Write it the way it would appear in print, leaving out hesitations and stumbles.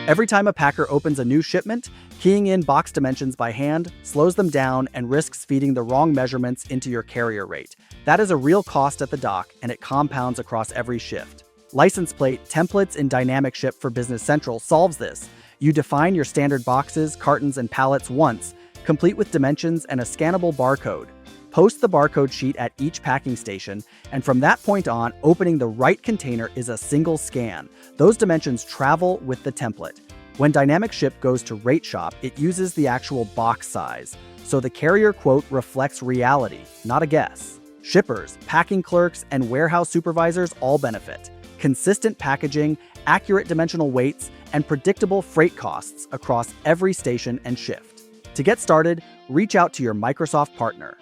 Every time a packer opens a new shipment, keying in box dimensions by hand slows them down and risks feeding the wrong measurements into your carrier rate. That is a real cost at the dock, and it compounds across every shift. License plate templates in Dynamic Ship for Business Central solves this. You define your standard boxes, cartons, and pallets once, complete with dimensions and a scannable barcode. Post the barcode sheet at each packing station, and from that point on, opening the right container is a single scan. Those dimensions travel with the template. When Dynamic Ship goes to Rate Shop, it uses the actual box size, so the carrier quote reflects reality, not a guess. Shippers, packing clerks, and warehouse supervisors all benefit. Consistent packaging, accurate dimensional weights, and predictable freight costs across every station and shift. To get started, reach out to your Microsoft partner.